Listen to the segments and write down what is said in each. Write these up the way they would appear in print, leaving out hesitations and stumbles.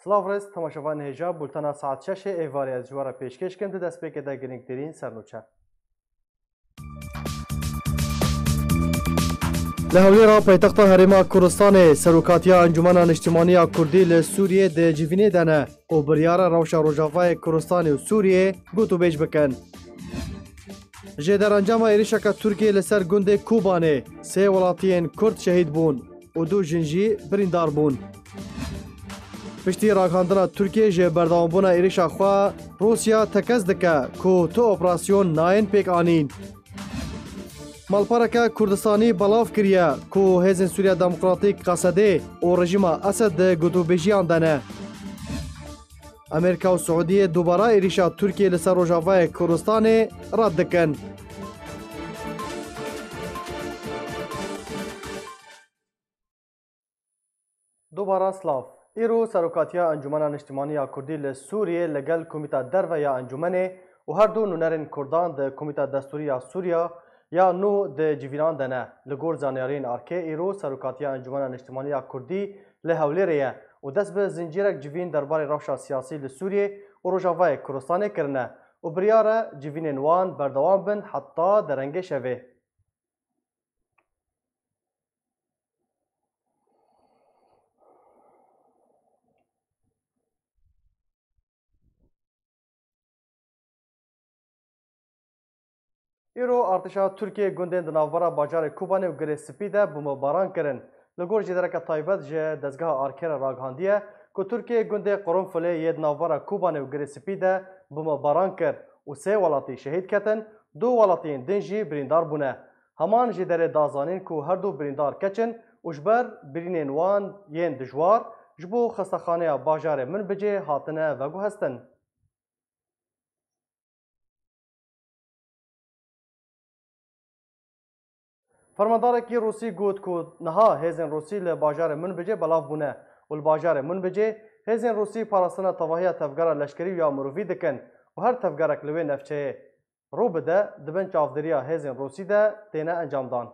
سلاورس تماشاوان هجا بولتنا ساعت 6 ایواری از جوار پیشکش کم دست پیکده گرینگترین سرنوچه. لهوليرا پایتخت هرما کوردستان سروکاتیا انجمن اجتماعی کردی لسوریه د جیوینه دنه او بریار روشا روجاوای کوردستان و سوریه گوتو بیج بکن. جدر انجام ایریشک ترکیه لسر گوندê کوبانê سه ولاتیین کرد شهید بون و دو جنجی بریندار بون. پشتی راکاندنا ترکیه جه برداومبونا ایریشا خوا روسیا تکز دکه کو تو اپراسیون ناین پیک آنین. مالپارکه کردستانی بلاف کریه کو هزین سوریا دموکراتیک قصده و رژیم اسد گوتو بیجیان دنه. امریکا و سعودیه دوباره ایریشا ترکیه لسر روجاوای کردستان رد دکن. دوباره سلاف ایرو سروکاتیا انجمن اجتماعی کردی لسوریه لگل کمیته درو یا انجمنه و هر دو نونرین کردان ده کمیته دستوری سوریا یا نو ده جیوینان دنه لگور زانیارین آرکه ایرو سروکاتیا انجمن اجتماعی کردی لهولێرەیە و دەست بە زنجیرێک جیڤین دەربارەی ڕەوشە سیاسی لە سووریێ و ڕۆژاوای کوردستانê kirine û biryare civînên wan berdewam bin heta derengê şevê. Îro artêşa Tirkiye gûndên di navbera bajarê Kobanî û Girêsipî de bombebaran kirin. Li gor jêdereke taybet ji dezgeha Arkê re ragihandiye ku Tirkiye gundê Qurunfilê yê di navbera Kobanî û Girêsipî de bombebaran kir û sê welatî şehîd ketin, du welatiyên din jî birîndar bûne. Heman jê derê dazanîn ku her du birîndar keçin û ji ber birînên wan yên dijwar ji bo xestexaneya bajarê Minbicê hatine veguhestin. فرماندارێکی روسî got ku niha hêzên Rûsî li bajarê Minbicê belav bûne û li bajarê Minbicê hêzên Rûsî parastina tevahiya tevgera leşkerî ya mirovî dikin û her tevgerek li wê nefçeyê rû bide dibin çavdêriya hêzên Rûsî de têne encamdan.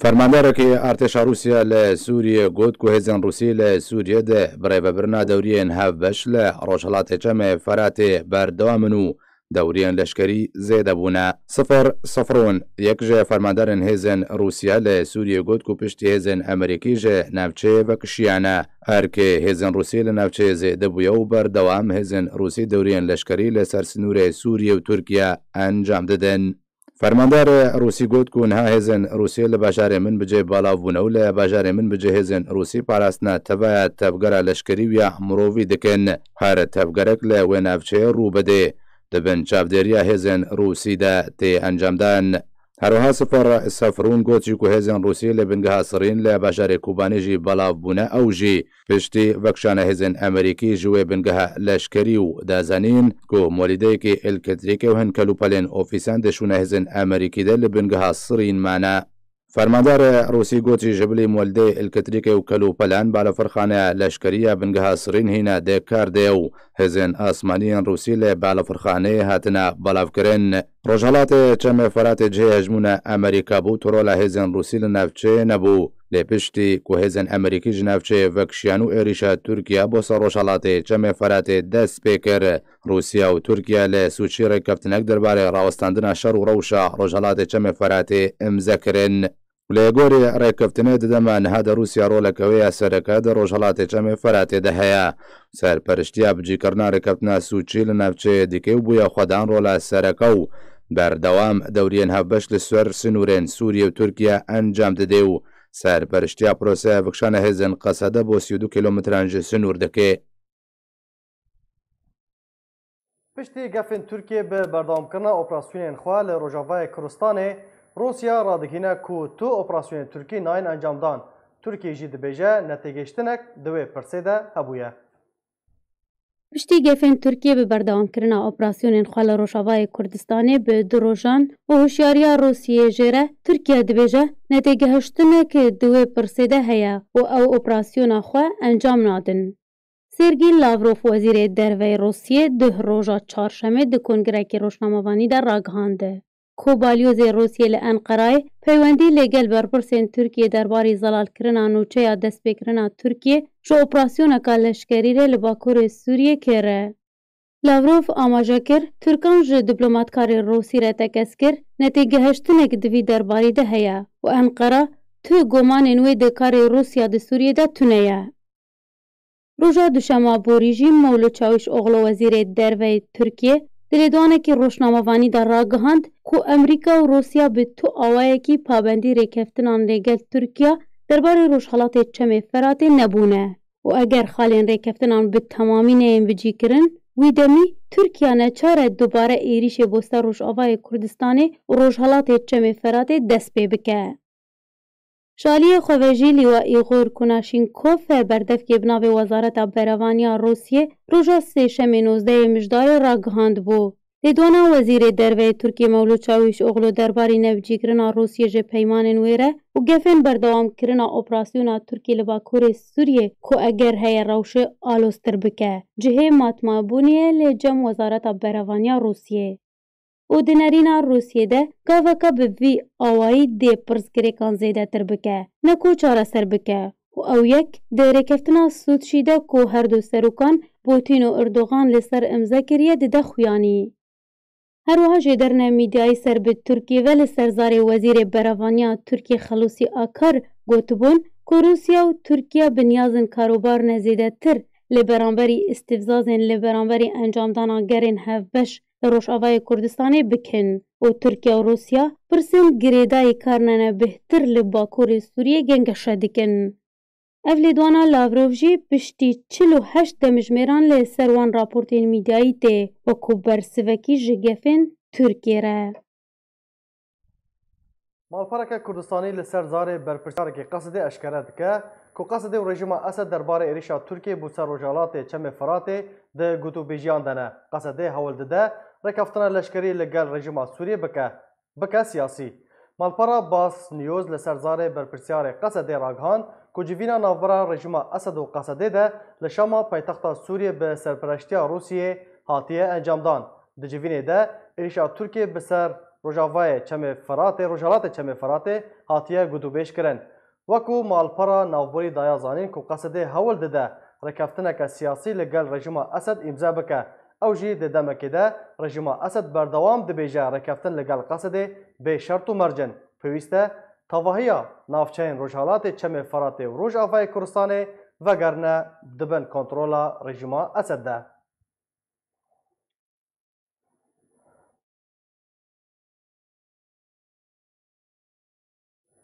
Fermandarekî artêşa Rûsya li Sûriyê got ku hêzên Rûsî li Sûriyê de birêvebirina dewriyên hevbeş li Rojhilatê Çemê Feratê berdewamin û دوريان لشكري زيادة بونا 0-0 يكجا فرماندارن هيزن روسيا لسوريا قد كو پشت هيزن امريكي جا نافچه وكشيانا اركي هيزن روسيا لنافچه زيادة بويا و بردوام هيزن روسي دوريان لشكري لسرسنور سوريا و تركيا انجام ددن. فرماندار روسي قد كو نها هيزن روسيا لباجار منبجه بالاو بونا و لباجار منبجه هيزن روسي پاراستنا تبايا تبگرا لشكري ويا مروفي دكن هر تبگرك لوينافچه رو بده دبن چاودێریە هێزن رووسی دا تێ ئەنجامدان. هەروەها 0-0 گۆچی و هێزن رووسی لە بنگەها سڕین لە باژارێ کوبانێژی بەڵاو بوونە ئەوژی پشتی وەکشانە هێزن ئەمریکی ژوێ بنگەها لەشکەری و دازانین کو مۆلیدەیەکی ئلکتریکە و هەن کەلوپەلێن ئۆفیسان دەشونە هێزن ئەمریکیدە لە بنگەها سڕین مانە. فرماندار روسي قوتي جبلي مولدي الكتريكي وكلو بلان بالا فرخانة لشكرية بنقها سرين هنا دي كارديو هزين اسمانيين روسي لي بالا فرخانة هاتنا بلافكرين رجالات چم فرات جه هجمونا امريكا بو ترولا هزين روسي لنافچه نبو لپشتی کو هزن امریکی جنافچه وکشیانو ایریشا ترکیه بو سر رجالات چم فرات دست پیکر روسیا و ترکیه لسوچی رکفتنک درباره راوستاندنا شر و روشا رجالات چم فرات امزکرین لګوري راکفتنه د دمن هدا روسیا رولکوي سرکه د روجالات چمه فرات ده هيا سر پرشتیا بجی کرنا راکفتنه سوچیل نفچه دیکه بو خدان رولا سرکو بردوام دورین هبش لسور سنورین سوریه و ترکیه انجام ددیو سر پرشتیا پروسه وکشانه هزن قصده بو 32 کیلومترانج سنور دکه. پشتی گفن ترکیه به بردام کرنا اپراسیون خواه لروجاوای کردستانê روسیا رادگینه کو تو اپراسیون ترکی ناین انجامدان ترکیه جی دبیجه نتیگشتنک دوی پرسه ده هبویه. پشتی گفن ترکیه به بردام کرنا اپراسیون خواه لروجاوای کردستانê به دو روژان و هوشیاریا روسیه جره ترکیه دبیجه نتیگهشتنک دوی پرسه ده هیا و او اپراسیون خواه انجام نادن. سرگی لاوروف وزیر دروی روسیه ده روژا چهارشنبه ده کنگره که روشنامه‌وانی در راگهانده. کۆبالیۆزê Rûsyê li Enqerayê peywendî lêgel berpirsên Tirkiye derbarê zelalkirina nûçeya destpêkirina Tirkiye ji operasyoneka leşkerî re li Bakurê Sûriyê kêre. Lavrov amaje kir Tirkan ji diplomatkarê Rûsî re tekez kir netêgehiştinek di vî derbarî de heye û Enqera tu gomanên wê di karê Rûsya di Sûriyê de tune ye. Roja duşema borî jî Mevlût Çavuşoğlu wezîrê derveyê Tirkiye di lêdanekî rojnamevanî de ragihand ku Emerîka û Rûsya bi tu awayekî pabendî rêkeftinan lêgel Tirkiya derbarê rojhilatê Çemê Feratê nebûne û eger xalên rêkeftinan bi temamî neyên bicîkirin wî demî Tirkiya neçare dubare êrişê bosta Rojavayê Kurdistanê û rojhilatê Çemê Feratê dest pê bike. Şaliyê xwe ve jî Lîwa Îgor Kunaşînkov berdevkê bi navê Wezareta Berevaniya Rûsyê roja sêşemê 19 Mijdarê ragihand bû. Lêdwana wezîrê derveyê Tirkiye Mevlût Çavuşoğlu derbarê nevcîkirina Rûsyê ji peymanên wê re û gefên berdewamkirina operasyona Tirkiye li Bakurê Sûriyê ku eger heye rewşê aloztir bike. Cihê matmabûniyê lê cem Wezareta Berevaniya Rûsyê. û di nêrîna Rûsyê de gaveka bi vî awayî dê pirsgirêkan zêdetir bike, ne ku çareser bike û ew yek di rêkeftina Sûdşî de ku her du serokkan Putin û Erdogan li ser imze kiriye dide xuyanî. Her wiha jê derne mîdyayî ser bi Tirkiye ve li ser zarê Wezîrê Berevaniya Tirkiye Xelûsî Akar gotibûn ku Rûsya û Tirkiye bi niyazên karobar ne zêdetir li beramberî îstîvzazên li beramberî encamdana gerên hevbeş li Rojavayê Kurdistanê bikin û Tirkiye û Rûsya pirsên girêdayî karnene bêhtir li Bakurê Sûriyê gengeşe dikin. Ev lêdwana Lavrov jî piştî 48 demjimêran li ser wan raportên mîdyayî tê wekû bersivekî ji gefên Tirkiye re. Malpereke Kurdistanî li ser zarê berpirsarekî qesidê eşkere dike ku qesidê û rejima Esed derbarê êrişa Tirkiye bû ser rojalatê Çemê Feratê di gotûbêjiyan de ne. Qesidê hewl dide rekeftina leşkerî li gel rejima Sûriyê bike siyasî. Malpera Bas News li ser zarê berpirsarê qesidê ragihand ku civîna navbera rejima Esed û qesidê de li Şama paytexta Sûriyê bi serpirestîya Rûsyê hatiye encamdan. Di civînê de êrişa Tirkiye bi ser Rojavayê Çemê Feratê rojalatê Çemê Feratê hatiye gotûbêj kirin. Wekû malpera navborî daya zanîn ku qesidê hewl dide rekeftineke siyasî li gel rejima Esed îmze bike. Ew jî di demekê de rejima Esed berdewam dibêje rekeftin li gel qesidê bê şert û mercin. Pêwîst e tavahiya navçeyên rojhilatê Çemê Feratê û Rojavayê Kurdistanê vegerine dibin kontrola rejima Esed de.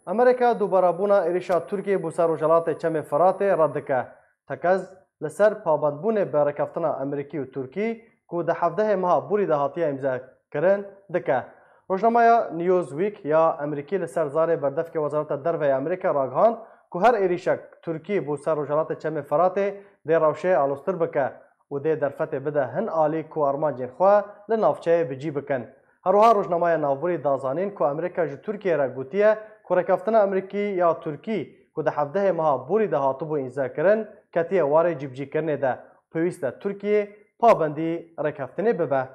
Amerîka dubarabûna êrişa Tirkiye bû ser rojalatê Çemê Feratê red dike. Tekez li ser pabendbûnê bi rekeftina Amerîkî û Tirkî ku di 17 meha borî de hatiye îmzekirin dike. Rojnamaya Newsweek ya Amerîkî li ser zarê berdevkê Wezareta Derveyê Amerîka ragihand ku her êrişek Tirkî bû ser rojalatê Çemê Feratê dê rewşê aloztir bike û dê derfetê bide hin alî ku armancên xwe li navçeyê bicî bikin. Herwiha rojnamaya navborî dazanîn ku Amerîka ji Tirkiye re gotiye ku rekeftina Amerîkî ya Tirkî ku di 17 meha borî de hatibû îmzekirin ketiye warê cîbicîkirinê de. Pêwîst e Tirkiye pabendî rekeftinê bibe.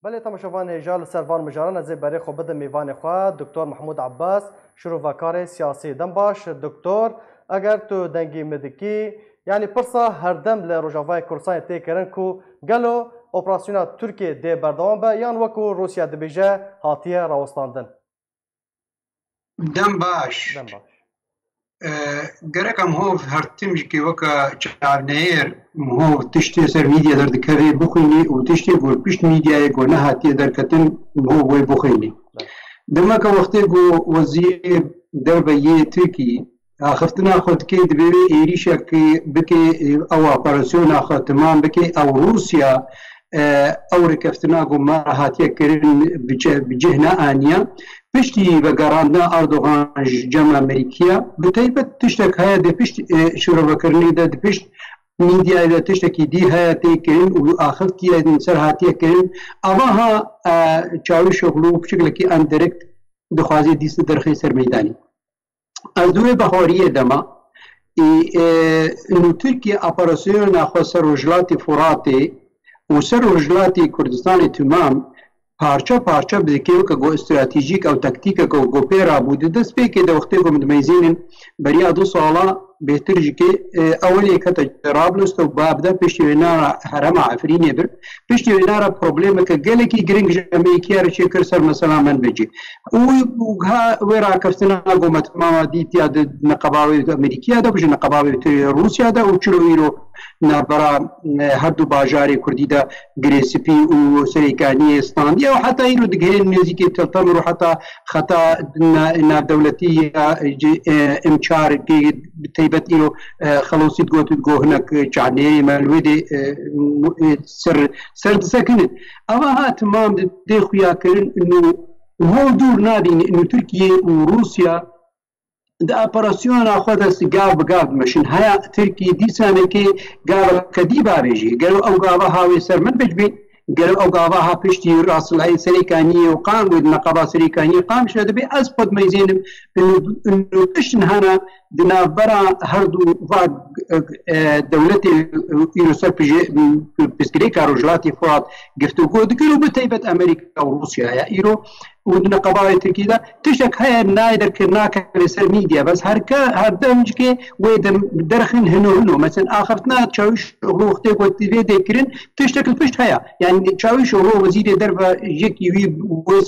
Belê temaşevan hêja li ser van mijaran ez ê berê xwe bidim mêvanê xwe Doktor Mahmud Abbas şîrovekarê siyasî. Dem baş Doktor, eger tu dengê me dikî yanî pirsa herdem li Rojavayê Kurdistanê tê kirin ku gelo operasyona Tirkiye dê berdewam be yan wekû Rûsya dibêje hatiye rawestandin. Dem baş. Gerek em hov her tim jî weka çavneyêr hov tiştê ser mîdya derdikevê bixwînî û tiştê got pişt mîdyayê got nehatiye derketin hov wê bixwînî. Demeke wextê got wezîrê derveyê Tirkî axiftina xwe dike divê wê êrişekê bike ew operasyona xwe timam bike ew Rûsya ew rêkeftina got me hatiye kirin bi cih neaniye. Piştî vegerandina Erdogan ji cem Amerîkîya bi taybet tiştek heye di pişt şîrovekirinê de di pişt میدیا دا تشتکی دی هاتی کرن و آخر کی سر هاتی کرن اما ها چاوی شغلو بشکل کی اندرکت دخوازی دیست درخی سر میدانی از دوی بهاری دما انو ترکیه اپراسیون اخوا سر رجلاتی فراتی و سر رجلاتی کردستان تمام پارچه پارچه بذکیو که گو استراتیجیک او تکتیک که گو پیرا بوده دست بی که دا وقتی گو مدمیزینن بریا 2 سالا بهتر که اولی که تجرابلست و بابدا پشتی وینارا حرم عفرینی بر پشتی وینارا پروبلیم که گلی که گرنگ جمعیکی را چه کر سر مثلا من بجی و را کفتنا گو متماما دیتیا دا نقباوی امریکیا دا بجی نقباوی روسیا دا و چلو ایرو نابرا هر دو باجاری کردی دا گریسپی و سریکانی استاندیا و حتی ایرو دگهین نزیکی تلتمر و حتی خطا ناب دولتی امچار که تیبت ایرو خلوصیت گو هنک چعنی ملوی سرد سکنن اما ها تمام دی خویا کرن انو هو دور نادین انو ترکیه و روسیا دا اپراسیون آخوا دست گاو بگاو مشن هیا ترکی دیسانه که گاو کدی باریجی گلو او گاوه هاوی سر من بجبین گلو او گاوه ها پشتی راسلای سریکانی و قام بود نقبا سریکانی قام شده بی از خود میزینم انو پشتن هانا نوبera هر دو دولت ایرو سر پسکریکا رجلاتی فرات گفتگو دکلو بتیبت امریکا و روسیا یا ایرو و نقبای ترکی دا تشک های نایدر کرنا که سر میدیا بس هر دمج که ویدم درخن هنو مثلا آخرتنا چاوش روخته قوتیوی دیکرین تشک الپشت هیا یعنی چاوش رو وزیر در و یکی وی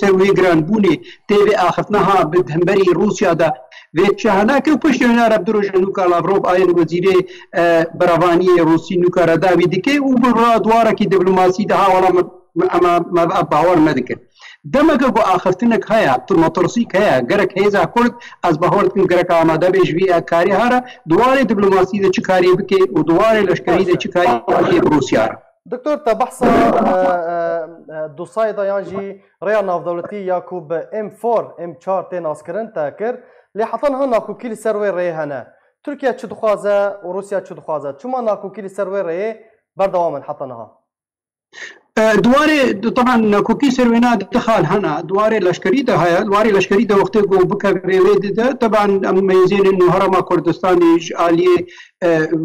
سر وی گران بونی تیوی آخرتنا ها بدهنبری روسیا دا ویت شهنا که پشت نارب دروج نوکا لاوروب آین وزیر براوانی روسی نوکا رداوی دیگه و برا دواره کی دیپلماسی ده حوالا ما باور مدکر دمگه گو آخرتنک هیا تو مطرسیک هیا گرک هیزا کرد از باور کن گرک آماده بیشوی کاری هارا دواره دیپلماسی ده چی کاری بکی و دواره لشکری ده چی کاری بکی روسیا را دكتور تبحث دو سايدا يانجي ريا ناف دولتي ياكوب M4 M4 تين عسكرن تاكر اللي حطنها ناكو كيل سروي ري هنا تركيا تشو دخوازه وروسيا تشو دخوازه شو ما ناكو كيل سروي ري بردواما حطنها دواري طبعا كوكي سروينا دخل هنا دواري لشكري ده هيا دواري لشكري ده وقت جو بكا بيد ده طبعا ميزين انه هرم كردستاني عليه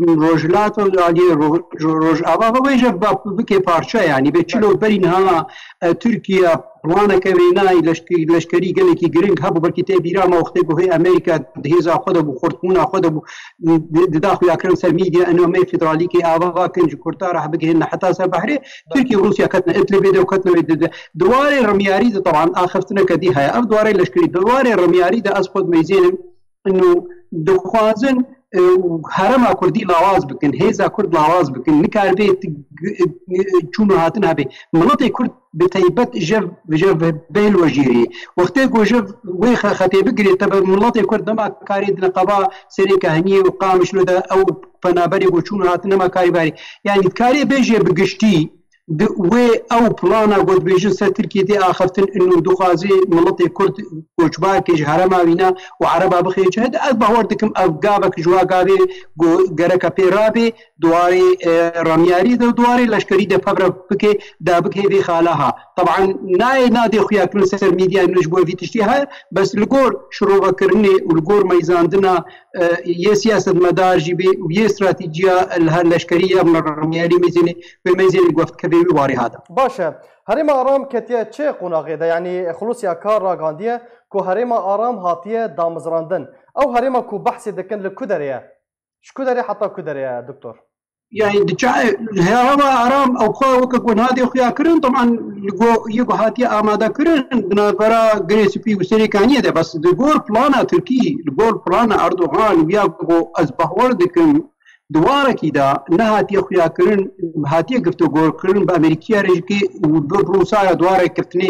روجلات عليه روج ابا ويجف بكي بارشا يعني بتشلو برينها تركيا وانا كويناي لشكري قال لك جرينج هابو بالكتاب يرام وقت جو هي امريكا دهيزا خد ابو خرطونا خد ابو داخل اكرم سلميديا انه ما فيدرالي كي ابا كنج كورتا راح بقى هنا حتى سبحري تركيا وروسيا كتنا اتلبيده وكتنا دواري الرمياري طبعا اخرتنا كدي هي اف دواري لشكري دواري الرمياري ده اسقط ميزين انه دخوازن هرم كردي لاواز بكن هيزا كرد لاواز بكن نكار بيت چونو هاتنا بي مناطق كرد بتيبت جف بيل وجيري وقت جو جف ويخ خطيب قري تبع مناطق كرد ما كاريد نقبا سريكا هني وقامش له ده او فنابري جو چونو هاتنا ما كاري باري يعني كاري بيجي بقشتي و او بلانا قد بيجن سر تركيا دي اخفتن انه دخازي مناطق كرد كوچبار كي هرما وينا وعربا بخيج هذا باوردكم افغابك جوا غابي غركا بيرابي دواري رمياري دواري لشكري ده فبر بكي دابك هي خالها طبعا نادي خويا كل سر ميديا نجبو في تشتيها بس الجور شروع كرني والجور ميزاندنا يا سياسه مدار جيبي ويا استراتيجيه الهلشكريه من الرمياري ميزاني بالميزان الوقت كبير واري هذا باشا هريما آرام كتيا تشي قناغي ده يعني خلوص يا كار راغانديه كو هريما آرام هاتيه دامزراندن او هريما كو بحث دكن لكودريا شكودريا حتى كودريا دكتور يعني هريما آرام او خو وكون هادي خويا كرن طبعا يجو هاتيه آماده كرن نافبرا غريسبي وسريكانيه ده بس الجول بلانا تركي الجول بلانا اردوغان بياكو ازبهور دكن دواره کی دا نه هاتی خویا کرن هاتی گفتگو کرن با امریکا رجکی و روسا دواره کفتنی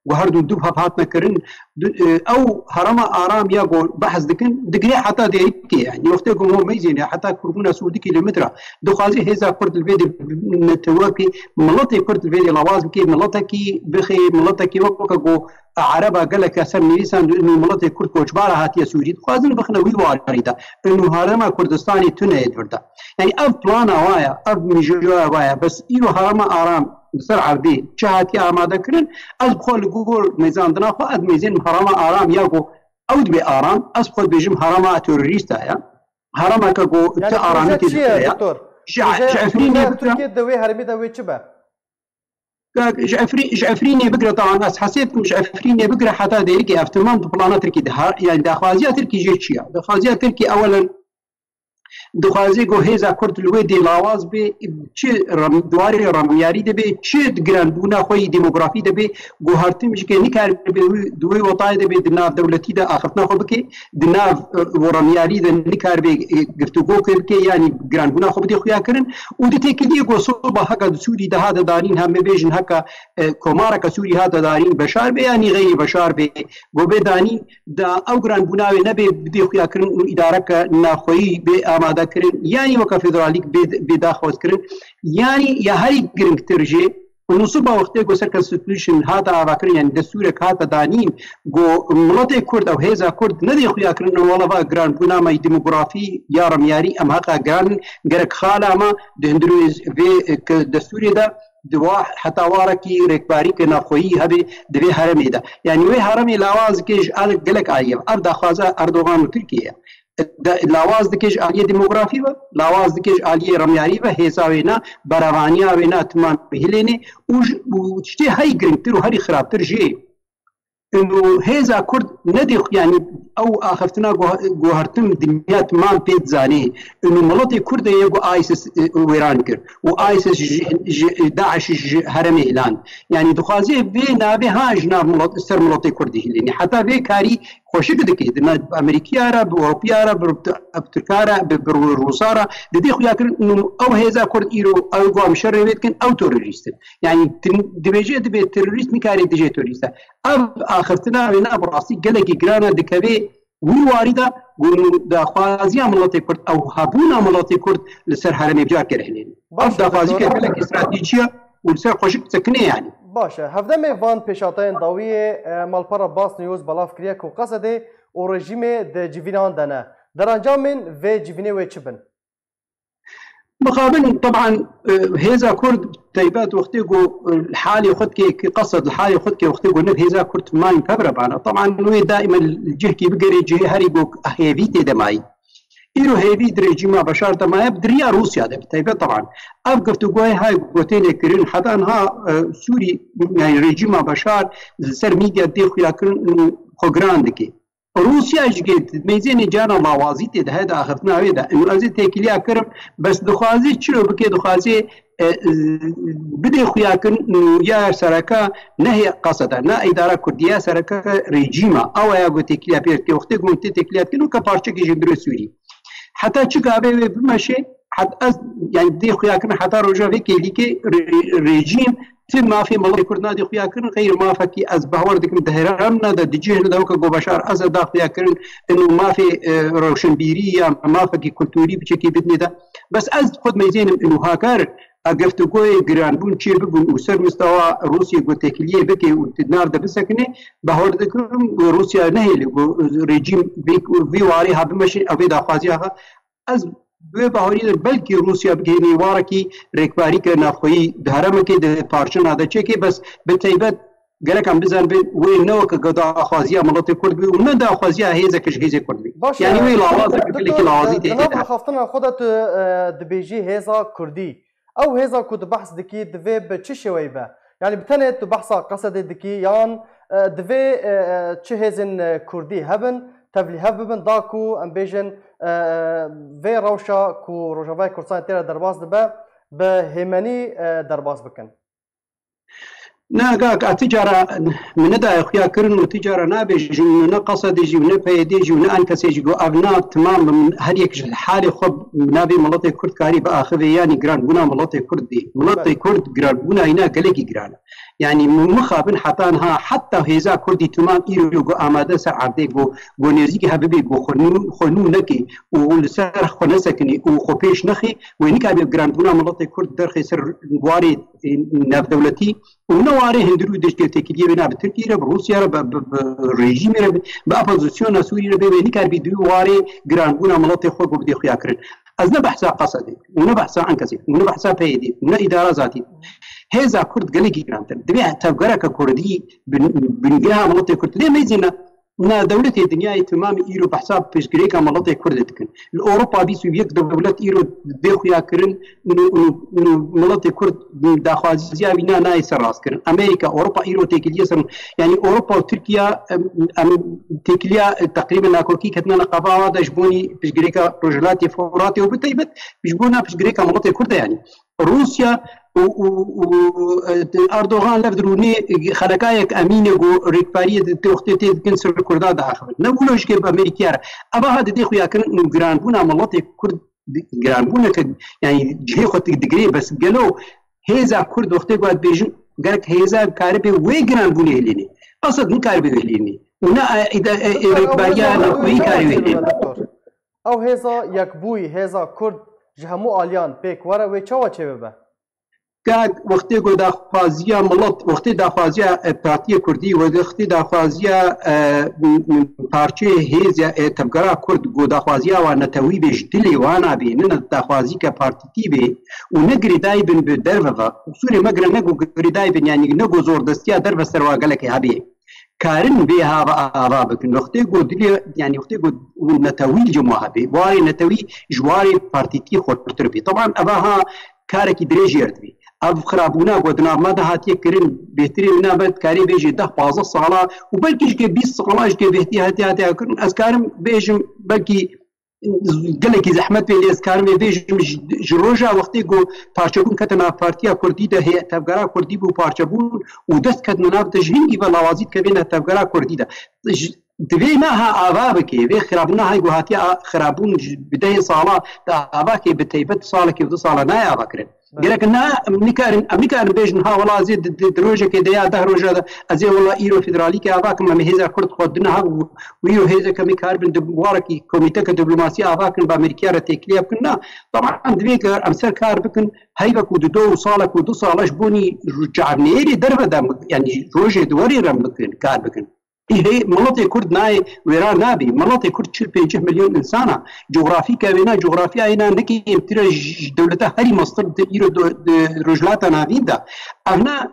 وهردو دوب هاتنا كرن او هرما ارام يا جو بحث دكن دقري حتى ديريك يعني وقتكم هو ميزين حتى كربونا سودي كيلومتر دخازي هذا كرد الفيدي نتواكي ملطي كرد الفيدي لواز كي ملطكي بخي ملطكي وقو عربا قال لك سر نيسان انه ملطي كرد كوجبار هاتيه سوري خازن بخنا وي واريدا انه هرما كردستاني تنه يدوردا يعني اف بلانا وايا اف ميجوا وايا بس ايرو هرما ارام بسر عربي شهاتي آماده كرن از بخول جوجل ميزان دنا خو از ميزان هرما آرام ياكو اود بي آرام از بخول بيجم هرما توريستا يا هرما كجو يعني آرامتي يا دكتور جعفريني تركيا دوي هرمي دوي تشبه جعفريني بقرا طبعا اس حسيتكم جعفريني بقرا حتى ديركي افتمان بلانا تركي يعني داخوازيا تركي جيتشيا داخوازيا تركي اولا دخوازی گو هیزا کرد لوی دی لاواز به چه دواری رامیاری ده به چه گران بونا خوی دموگرافی ده به گو هرتیمش که نکار به دوی وطای ده به دناف دولتی ده آخرتنا خو بکی دناف رامیاری ده نکار به گفتگو که یعنی گران بونا خو بدی خویا کرن و ده تکلیه گو صوبه حقا سوری ده هذا دارین هم بیجن حقا کمارا که سوری هذا دارین بشار به یعنی غیر بشار به گو به دانی ده او گران بونا نه به بدی خویا کرن اداره که نخوی به آماده كرن يعني وكا فيدراليك بداخل كرن يعني يا هاي جرينك ترجي ونصوبة وقتها جو سر كونستيتيوشن هذا عباكرن يعني دستورك هذا دانين جو ملاتي كرد او هيزا كرد ندي خويا كرن والله با جران بنا ما ديموغرافي يا رمياري ام هاكا جران جرك خالا ما دهندروز في دستوري ده دوا حتى واركي ركباري كنا خوي هبي دبي هرمي ده يعني وي هرمي لاواز كيج قال قالك عيب اردا خوازا اردوغان وتركيا لاواز دکش آلیه دموگرافی و لاواز دکش آلیه رمیاری و حسابینا براوانیا وینا تمام بهلینه و چتی هایی گرنگتر و هری خرابتر جی انه هیزا کرد ندی يعني او اخفتنا گوهرتم دنیا تمام پید زانی انه ملت کرد یگو آیسس ویران کر و آیسس داعش هرم اعلان يعني دخوازی به نابه ها جناب ملت سر ملت کرد هلینه حتی به کاری خوشی دکی دنا امریکی عرب اوروپی عرب ترکارا بروسارا ددی خویا کر او هیزا کرد ایرو او گام شرویت کن او تروریست يعني دبیجه دبی تروریست میکاری دیجه تروریست اب آخرتنا وینا براستی گلکی گرانا دکوی وارده قولوا دا خوازيا ملاتي كرد او هابونا ملاتي كرد لسر هرمي بجار كرهلين دا خوازي كرهلك استراتيجية ولسر خوشك تسكني يعني باشه هفدمي فان پیشاتين ضوية مالپارا باس نيوز بلاف كريا كو قصده و رژیم ده جیوینان دنه در انجام من و جیوینه و چبن مقابل طبعا هيزا كرد تيبات وقتيقو الحالي خد كي قصد الحالي خد كي وقتيقو نك هيزا كرد ما ينكبر معنا طبعا نوي دائما الجه كي بقري جه هاريقو هيفيتي دماي إيرو هيفي دريجيما بشار دماي بدريا روسيا ده تيبات طبعا أفقفتو قوي هاي قوتين كرين حتى أنها سوري يعني ريجيما بشار سر ميديا ديخو يكرن خوغراندكي روسيا جيت ميزين جانا موازيت ده هذا اخذنا هذا انه ازي تكليا كرم بس دخوازي تشرو بكي دخوازي بدي خويا كن يا سركا نهي قصدا نا اداره كرديه سركا ريجيما او يا قلت تكليا بيرتي وقت قلت تكليا كنو كبارچه كي جندرو سوري حتى تشغابه بمشي حتى يعني بدي خويا كن حتى رجا في كيليكي ريجيم ما في ملك كردنا دي خويا كرن غير ما فكي از بهور ديك دهرامنا د دجيه دوك جو بشار از دا خويا كرن انه ما في روشنبيريه ما فكي كولتوري بشكي بدني ده بس از خد ميزين انه هاكر اگفتو گوی گران بون چی بگون و سر مستوى روسيا گو تکلیه بکی و تدنار ده بسکنه بهور دکم روسيا نهیلی رژیم وی واری ها بمشي او دا خوازی ها از بهاری بلکه روسیا بگیری واره کی رکباری که نخویی دهرم که ده پارچه ناده چه که بس به تیبت گره کم بزن به وی نو که گدا خوازی ملت کرد بی و نه دا خوازی هیزه کش هیزه کرد بی یعنی وی لاواز بکلی که لاوازی دیده نام خفتنا خودت دبیجی هیزا کردی او هیزا کد بحث دکی دوی به چه شوی به يعني بتنه تو بحثا قصد دکی یان دوی چه هیزن کردی هبن تبلی هبن داکو ام بیجن في روشا كو روجافاي كورسان تيرا درباز دبا بهمني درباز بكن ناقاك التجارة من دا اخويا كرن وتجارة نابج نقصد يجي ونبهيد يجي ونأنكس يجي أبناء تمام من هر يك الحالة خب نابي ملطي كرد كاري بآخذ يعني جران بنا ملطي كردي ملطي كرد جران بنا هنا قلقي جران يعني مخابن حتانها حتى هذا كردي تمام إيرو آماده سعدي جو نزيك حبيبي جو خنو نكي ولسر خنسكني وخبيش نخي وينك أبي جران بنا ملطي كرد درخي سر واري ناف دولتي ونواري هندرو دشكل تكليه بنا بتركيا بروسيا بالريجيم بأبوزيسيون سوريا بينك أبي دواري جران بنا ملطي خو بدي خيا كرن از نبحث قصدي ونبحث عن كسي ونبحث بيدي ون إدارة ذاتي هذا كرد قلقي كرانتر دبيع تبقرك كردي بنجاها ملطي كرد ليه ميزنا نا دولة الدنيا تمام إيرو بحساب بيشكريكا ملطي كردتكن الأوروبا بيسو يك دولة إيرو ديخو ياكرن ملطي كرد داخوازيا بنا ناي سراس كرن أمريكا أوروبا إيرو تيكليا سن يعني أوروبا وتركيا تيكليا تقريبا ناكوكي كتنا نقابا وادا جبوني بيشكريكا رجلاتي فوراتي وبتيبت بيجبونا بيشكريكا ملطي كرد يعني روسيا وأردوغان لفدروني خلقايك أمينة جو ريكبارية توختي كنسر كرداد آخر نقولوش كيف أمريكا أبا هذا دي خويا كان جران بونا ملطي كرد جران بونا يعني جهي خط دقري بس قالوا هذا كرد وقتي قاعد بيجن قالك هذا كاربي وجران بوني هليني أصلا كاربي هليني ونا إذا ريكبارية نقوي كاربي هليني أو هذا يكبوي هذا كرد جهمو آليان بيك ورا ويتشوا تشبه كاد وقتی کو داخوازیا ملت وقتی داخوازیا پارتی کردی و وقتی داخوازیا پارچه هیزیا تبگرا کرد کو داخوازیا و نتوی بج دلی وانا بی نه داخوازی که پارتی بی و نگری دایبن به دروا سوری مگر نگو گری بن یعنی نگو زور دستیا درو سروا گلک هبی كارن بها آبابك نختي قدري يعني نختي قد نتوي الجماعة بي واري نتوي جواري بارتيتي خطر بي طبعا أباها كارك دريجيرت بي أب خرابونا قدنا ما ده هاتي كرين بهترين منا بد كاري بيجي ده 15 صالة وبلكيش كي 20 صالة كي بهتي هاتي كرين أسكارم بيجم بلكي قالك زحمت بين أسكارم بيجم جروجا وقتي قو بارشبون كتنا بارتيا كردي ده هي تبقرا كردي بو بارشبون ودست كتنا ناب تجهيني باللوازيد كبينة تبقرا كردي ده دبي معها آبابك بي خرابنا هاي قوهاتي خرابون بداية صالة آباك بتيبت صالة كيف دو صالة نايا آباكرين قالك نا أمريكا بيجن ها والله زيد دروجة كديا ده روجة أزي والله إيرو فيدرالي كآباك ما مهزا كرد خودنا ها ويرو هزا كمي كاربن دبواركي كوميتك دبلوماسية آباك بأمريكا رتكليا بكنا طبعا دبيك أمسر كاربكن هايبك ودو صالك ودو صالش بوني رجعنيري دربدا يعني روجة دوري رمبكن كاربكن هي مناطق كرد ناي ويران نابي مناطق كرد 45 مليون إنسانة جغرافي كابينا جغرافيا هنا نكي امتراج دولتها هري مصدر إيرو رجلاتها نافيدا أهنا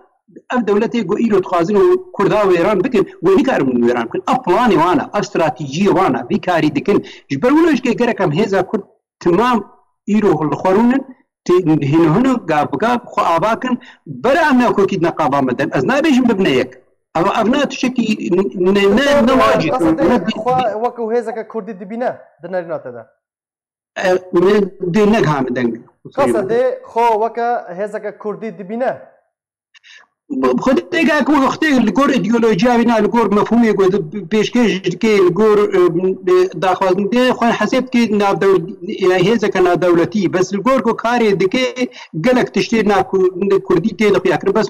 أف دولتي جو إيرو تخازن كردا ويران بكن وينكار من ويران بكن أبلاني وانا أستراتيجية وانا بيكاري دكن جبرولوش كي جركم هذا كرد تمام إيرو الخورونن هنا قاب خو آباكن برا أمنا كوكيد نقابا مدن أزنا بيجم ببنيك أبناء تشكي نواجد وكو هزك كردي دبينا دنارينات هذا دينك هم دنگ قصدي خو وكا هزك كردي دبينا خود دیگه کو وقتی لگور ایدئولوژی اینا لگور مفهومی کو پیشکش کی لگور داخوازنده خو حسب کی ناف هزك نا دولتی بس لگور کو کاری دکی گلک تشتي نا كردي تي دخ ياكر بس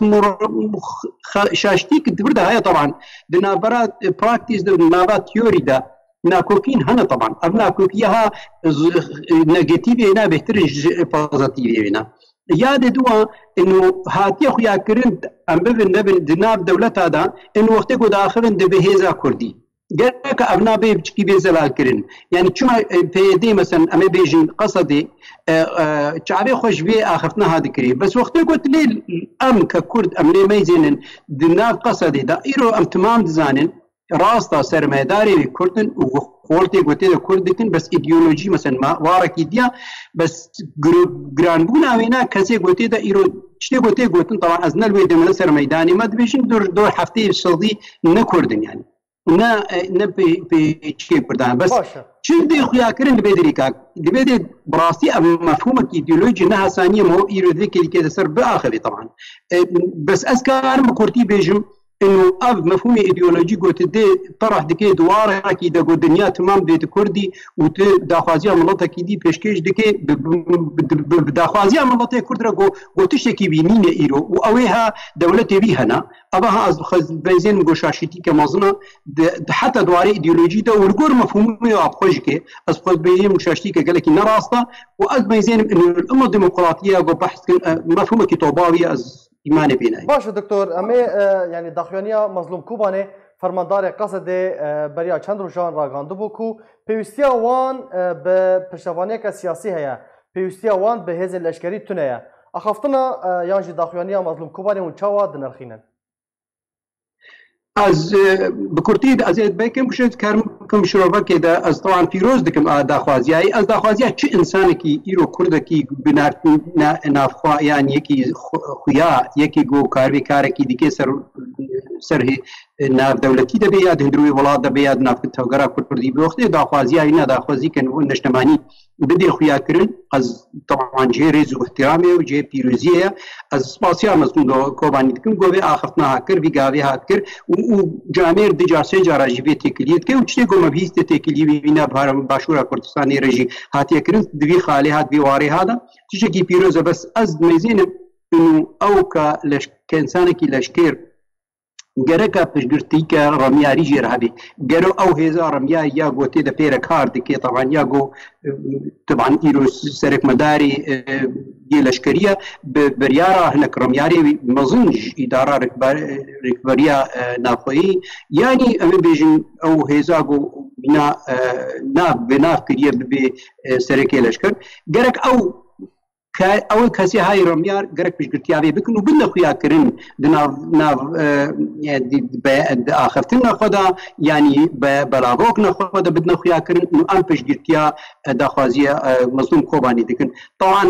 شاشتي كتبرده هاي طبعا دنا برا براكتيس دنا تيوري دا ناكوكين هنا طبعا ابنا كوكيها نيجاتيف هنا بهتر بوزيتيف هنا ياد دوا انه هاتي خويا كرنت ام بن دناب دولت هذا انه وقت کو داخلن دبهزا كردي جاك ابنا بيبچكي بيزلال كرن يعني شما بيدي مثلا ام بيجين قصدي شعبي خوش بي اخفتنا هذا كري بس وقت قلت لي ام ككرد ام لي ميزين دناب قصدي دا ايرو ام تمام دزانن راستا سرمایداری کردن و خورتی گوته کردن بس ایدئولوژی مثلا ما وارکی دیا بس گرانبون آوینا کسی گوته دا ایرو چه گوته گوتن طبعا از نلوی دمنا سرمایدانی ما دبیشن دور هفته صدی نکردن يعني نه به چی کردن بس چند خویاکرین لبیدری که لبید براستی مفهوم کی ایدئولوژی نه حسانی مو ایرودی که سر بآخری طبعا بس اسکارم کورتی بیجم انه اف مفهوم ايديولوجي قلت دي طرح دكي دوار كي دغ الدنيا تمام دي كردي وت داخوازيا ملته كي دي بيشكيش دكي داخوازيا ملته كردرا جو تشكي بينين ايرو واويها دولتي بيهنا ابها از خز بنزين گوشاشتي كمازنا حتى دوار ايديولوجي ده ورغور مفهوم ابخوجكي از خز بين مشاشتي كلكي نراستا واز بنزين انه الامه الديمقراطيه جو بحث مفهوم كتاباوي از ایمان بینایی. باشه دکتر امی یعنی داخوانیا مظلوم کوبانی فرماندار قصد بریا چند روزان راگانده بو کو پیوستیا وان به پشتوانی که سیاسی هیا پیوستیا وان به هزین لشکری تونه اخفتنا یعنی داخوانیا مظلوم کوبانی اون چاوا دنرخینن از بکرتی از بیکم کشید کم شروع کرده از طبعا فیروز دکم داخوازیایی از داخوازیا چه انسانی کی ایرو کرده کی بنار نافخوا یعنی یکی خویا یکی گو کاری کاری کی دیگه سر ناف دولتی ده بیاد هندروی ولاد ده بیاد ناف توگرا کردی بوقتی داخوازیایی نه داخوازی کن و نشتمانی بدي خويا كرن از طبعا جي ريز واحترامي وجي بيروزيه از سباسيا مزنو كوباني دكم قوي اخفتنا هاكر في قاوي هاكر وجامير دي جارسي جارا جي بي تكليت كي وچتي قوم بيست تكلي بينا باشورا كردستاني رجي هاتي كرن دبي خالي هات بيواري هذا تشكي بيروزه بس از ميزين انه او كانسان كي لشكير گرکا پشگرتی که رمیاری جیر هبی گرو او هزار رمیاری یا گوتی ده پیر کار دکی طبعا یا گو طبعا ایرو سرک مداری دی لشکریه بریارا هنک رمیاری مزنج اداره رکبریا نافعی یعنی امی بیجن او هزا گو بناف کریه به سرک لشکر گرک او کسی های رمیار گرک پشگرتیابی بکن و بند خویا کرن دناف آخفتن نخودا یعنی بلاغوک نخودا بدنا خویا کرن و ام پشگرتیا داخوازی مظلوم کوبانی دکن طبعا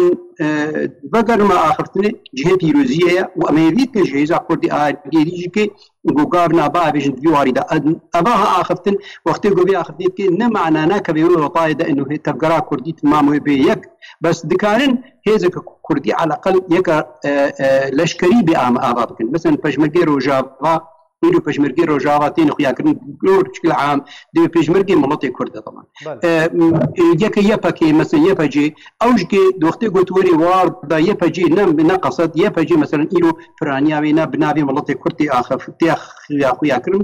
بگر ما آخفتن جهه پیروزیه و امیویت که جهیزا کردی آگیریجی که گوگاب نابا بیشن دیواری دا اباها آخفتن وقتی گوبی آخفتنید که نمعنا نکبیرو رطای دا انو تفگرا کردی تماموی به یک بس دكارن هيزك كردي على الأقل يكا لشكري بأعمى آبابكن مثلا بشمرقي روجافا يدو بشمرقي روجافا تين خيا كرن كلور بشكل عام دي بشمرقي ملطي كردة طبعا يكا يباكي مثلا يباجي أوجكي دوختي قوتوري وار دا يباجي نقصد يباجي مثلا إلو فرانياوي بنابي ملطي كردي آخف تيخ خيا كرن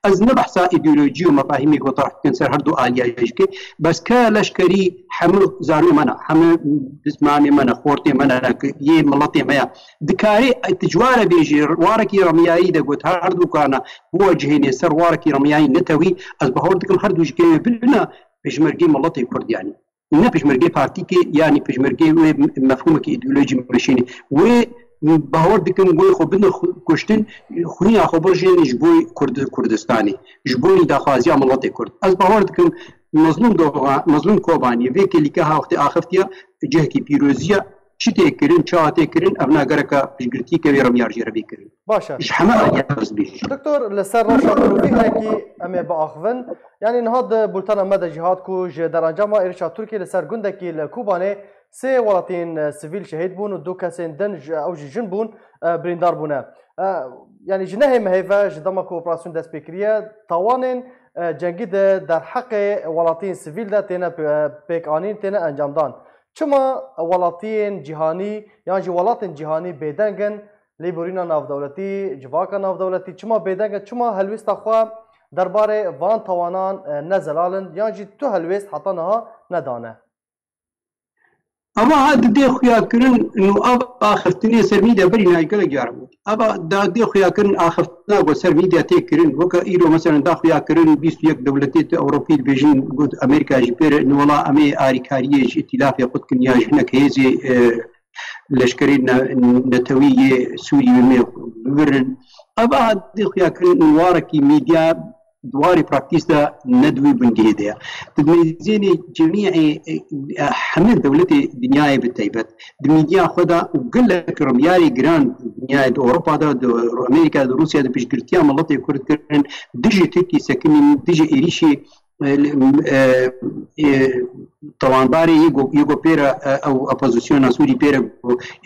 از نبحثا إيديولوجي ومفاهيمي قطرح كنسر هردو آليا يجكي بس كالشكري حمل زانو منا حمل جسماني منا خورتي منا يه ملطي ميا دكاري تجوار بيجي واركي رمياي دا قلت هردو كان هو جهيني سر واركي رمياي نتوي از بهور دكم هردو جكي بلنا بشمرقي ملطي كرد يعني نه بشمرقي بارتيكي يعني بشمرقي مفهومك ايديولوجي مشيني و باور دکم گوی خو بدن کشتن خونی آخو برجین جبوی کردستانی جبوی داخوازی ملت کرد از باور دکم مظلوم کوبانی وی که لیکه ها وقت آخفتیا جه کی پیروزیه چی تکرین چا تکرین ابنا گرکا پشگرتی که وی رمیار جربی کرین باشه جحمه یاز بیش دکتور لسر راشا پروفیک کی امی با آخون یعنی نهاد بولتنا مد جهاد کو در انجام ارشاد ترکیه لسر گنده کی لکوبانی سه ولاتین سیویل شهید بون و دو کسین دنج او جن بون بريندار بونه يعني جناه مهيفا جدما كوبراسيون داس بكريه طوانين جنگي در حق ولاتين سيفيل دا تينا بيكانين تينا انجام دان چما ولاتين جهاني يعني ولاتين جهاني بيدنگن ليبورينا ناف دولتي جواكا ناف دولتي چما بيدنگن چما هلويست خوا درباره وان توانان نزلالن يعني تو هلويست حتى نها ندانه اما هاد دي خويا كرن انه اخرتني سر ميديا بري نايقل جارم ابا دا دي خويا كرن اخرتنا و سر ميديا تي كرن وكا ايرو مثلا دا خويا كرن 21 دولتي اوروبي بيجين قد امريكا جبير انه والله امي اريكاريه ائتلاف يقود كنيا هناك هيزي لشكري نتويه سوري بمرن ابا دي خويا كرن واركي ميديا دواري براكتيس دا ندوي بنجيديا تدميزيني جميع حمل دولتي دنياي بالتيبت دميديا خدا وقل لك رمياري جران دنياي اوروبا دا امريكا دا روسيا دا بيشكرتيا ملطي كرد كرن دجي تركي ساكنين دجي إيريشي طبعا باري يجو بيرا او opposition سوري بيرا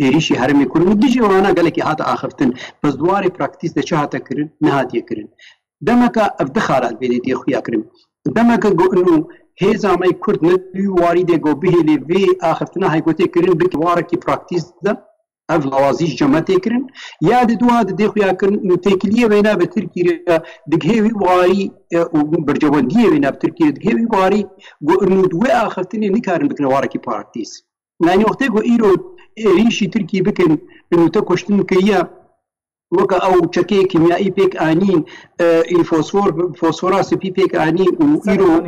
إيريشي هرمي كرن دجي وانا قال لك هذا اخفتن بس دواري براكتيس دا شهاتا كرن نهاتي كرن دمك افتخارات بيدي خويا كرم دمك انه هيزا ما كرد ندوي واريد جو به لي في اخفتنا هاي قلت كرن بك واركي براكتيس ده اف لوازيش جماعتي كرن يا دو هذا دي خويا كرن تكليه بينا بتركي دغهي واري برجوانديه بينا بتركي دغهي واري جو انه دو اخفتني نكارن بك واركي براكتيس يعني وقت جو ايرو ريشي تركي بكن انه تكوشتن كيا وكا او تشكي كيميائي بيك انين فوسفوراس بيك انين ويرو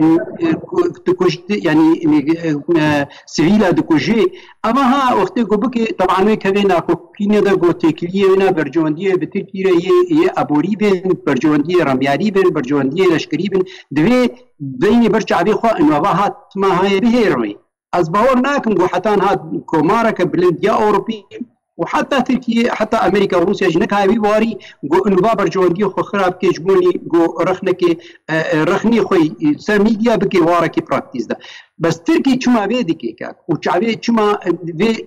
تكوش يعني سيفيلا دكوجي اما ها وقت بكي طبعا كبينا كوكينا دا غوتيكليه هنا برجوانديه بتركيا هي ابوري بين برجوانديه رمياري بين برجوانديه لشكري بين دوي بين برجع بي خو انه هات ما هي بهيرمي از باور ناكن حتى هاد كومارك بلند يا اوروبي وحتى تركيا حتى امريكا وروسيا جنك هاي بيواري جو انه بابر جواندي خو خراب كيجبوني جو رخنك رخني خوي سر ميديا بكي واركي براكتيس ده بس تركي شما بيدكي كاك وشعبي شما في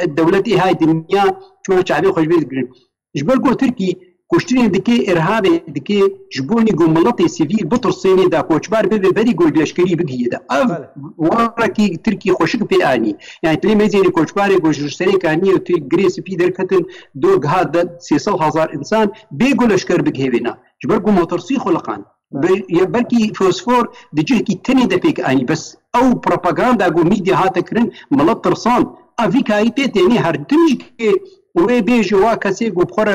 دولتي هاي الدنيا شما شعبي خوش بيدك جبر جو تركي كشترين دكي ارهابي دكي جبوني جو ملطي سيفيل بطرسيني دا كوچبار بي بدي جو لشكري بغي دا اف وركي تركي خوشك بي اني يعني تلي ميزيني كوچبار جو جرسري كاني و غريسبي دركتن دوغ هذا 300000 انسان بيجو لشكر بغي بينا جبر جو موترسي خلقان بركي فوسفور دجي كي تني دبيك اني بس او بروباغندا جو ميديا هاتكرن ملط ترسان افيكا اي بي تاني هردمج وی بیجی وا کسی گو بخور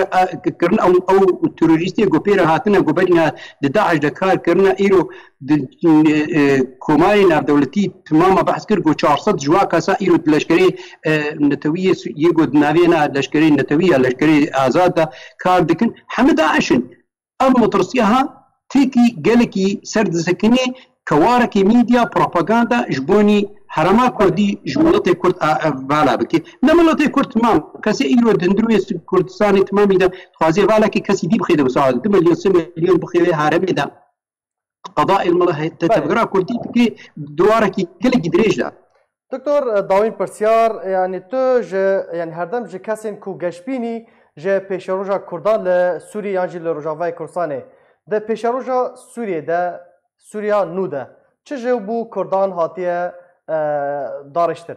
کرن او تروریستی گو پیر هاتنه گو برینه داعش دکار کرنه ایرو کوماری ناف دولتی تمام بحث کرد گو 400 جوا کسا ایرو لشکری نتویه یگو ناوینا لشکری نتویه لشکری آزاد کار دکن همه داعشن اما ترسیها تیکی گلکی سرد سکنی كواركي ميديا بروباغندا جبوني حرما كردي جملتي كرد بالا بكي نملتي كرد تمام كسي ايرو دندروي كردستاني تمام اذا خوازي بالا كي كسي دي بخيده وساعد 2 مليون بخيده هرم اذا قضاء المله تتبغرا كردي بكي دواركي كل دريج ده دكتور داوين برسيار يعني توج يعني هردم ج كاسين كو گشبيني ج بيشروجا كردان لسوريا يعني لروجافاي كردستاني ده بيشروجا سوريا ده سوريا نوده چه جو کردان هاتیه دارشتن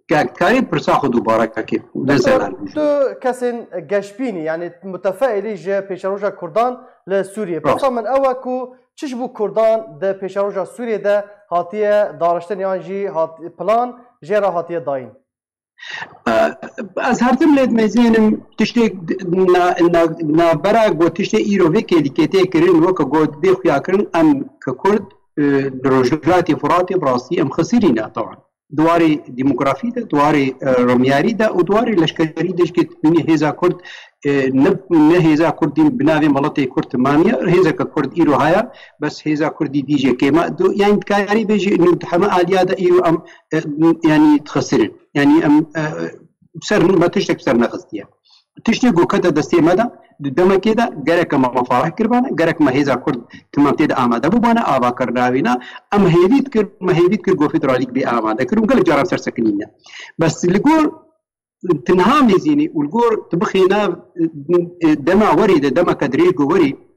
كاري برساخو دوباره كي نزل تو كاسين گشبيني يعني متفائلي جه بيشروجا كردان لسوريا بس من اوكو چش بو كردان ده بيشروجا سوريا ده هاتیه دارشتن يعني جي هات بلان جرا هاتیه داين از هرتم لید مزینم تشتی نابرا گو تشتی ایروی که دیکته کرن وکا گو دی خویا کرن ام که کرد روجلاتی فراتی براسی ام خسیرینا طبعا دواري ديموغرافي ده دواري رمياري ده ودواري لشكري ده كي تبني هيزا كرد نه هيزا كردي بناوي ملطي كرد تمامية هيزا كرد إيرو هايا بس هيزا كردي دي جي كيما دو يعني كاري بيجي إنه تحمى آليا ده إيرو أم يعني تخسرن يعني أم بسر ما تشتك بسر نغزتيا تشتي جو كده دستي مدى دما كده جرك ما مفارق كربانا جرك ما هيزا كرد تمام تيد آماده بوانا آبا كرناوينا أم هيديت كر جو فدراليك بي آماده كرم قال جرب سر سكنينا بس اللي يقول تنها ميزيني والجور تبخينا دما وري دما كدريج وري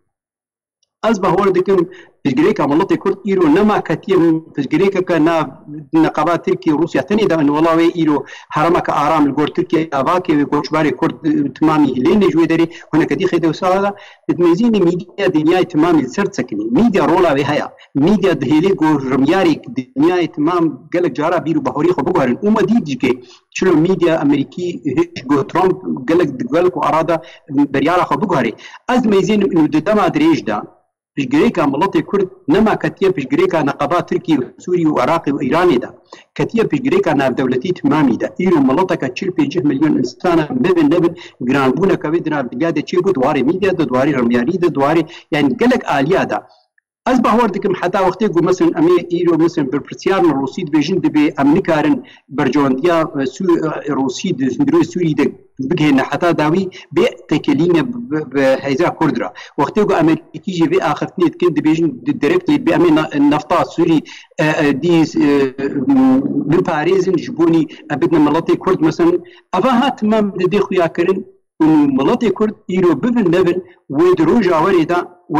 أصبح وردكم تجريك عملتي كرد إيرو نما كتير تجريك كنا نقابات تركي وروسيا تاني ده إنه والله إيرو حرمك آرام الجور تركي أباكي وكوشباري كرد تمامي لين جوي دري هنا كدي خده وساعة تميزيني ميديا دنيا تمامي سرت سكني ميديا رولا بهايا ميديا دهيلي جور رمياري دنيا تمام قالك جارا بيرو بحوري خو بقارن وما ديجي شنو ميديا أمريكي جو ترامب قالك وأرادا بريالا خو بقاري أز ميزين إنه دما دريج ده پشگریکا ملت کرد نما کتیه پشگریکا نقابات ترکی و سوری و عراق و ایرانی دا کتیه پشگریکا ناف دولتی تمامی دا ایرو ملت که 45 میلیون انسان ببن نبن گرانبونه که بدنا بلاد چی بود دواری میدیا دا دواری رمیاری دا دواری یعنی گلک آلیا دا از باور دکم حتی وقتی گو مثلا امی ایرو مثلا برپرسیار روسی دبیجن دبی امریکارن برجواندیا روسی دروی سوری ده بگهن حتی داوی به تکلینه به حیزه کرد را وقتی گو امریکی جی به آخرتنیت کن دبیجن درکتلی به امی نفتا سوری دیز من پاریزن جبونی بدنا ملت کرد مثلا افا تمام دی خویا کرن ملت کرد ایرو ببن نبن و دروج آوری دا و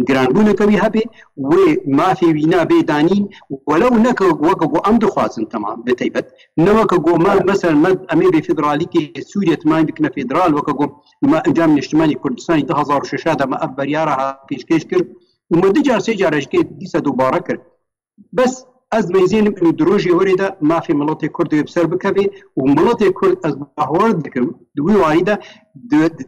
گرانبونه کوي هبه و ما في وینا بيدانين ولو نك وقو امد خوازن تمام بتيبت نوك جو ما مثلا مد اميري فيدرالي كي سوريا تمام بكنا فيدرال وكو ما جامع اجتماعي كردستان 2006 ما ابريارها بيشكش كر ومدجار سيجارش كي ديسا دوباره كر بس از ميزين انه دروجي وريده ما في مناطق كرد بسر بكبي ومناطق كرد از باورد دكم دوي واريده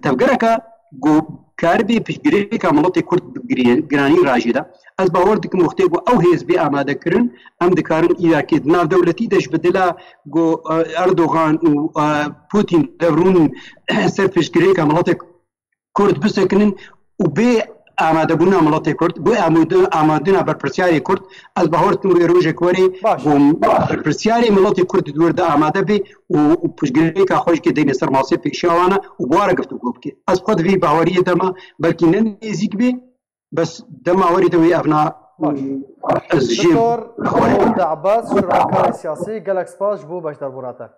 تفكرك جو كاربي بشجريكا مناطق كرد جراني راجده از باور دكم وقتي او هيز بي اماده كرن ام دكارن اذا كيد ناف دولتي دش بدلا جو اردوغان و بوتين دورون سر بشجريكا مناطق كرد بسكنن وبي آماده بونا ملت کرد بو آمادنا بر پرسیاری کرد از باور تم روز کوری بر پرسیاری ملت کرد دور دا آماده بی و پشگیری که خوش که دین سر ماسه پیشاوانه و باره گفتو گفت که از خود وی باوری دما بلکه نه نزیک بی بس دما وری دوی ابنا از جیب دکتور عباس شرکای سیاسی گلک سپاس بو باشدار براته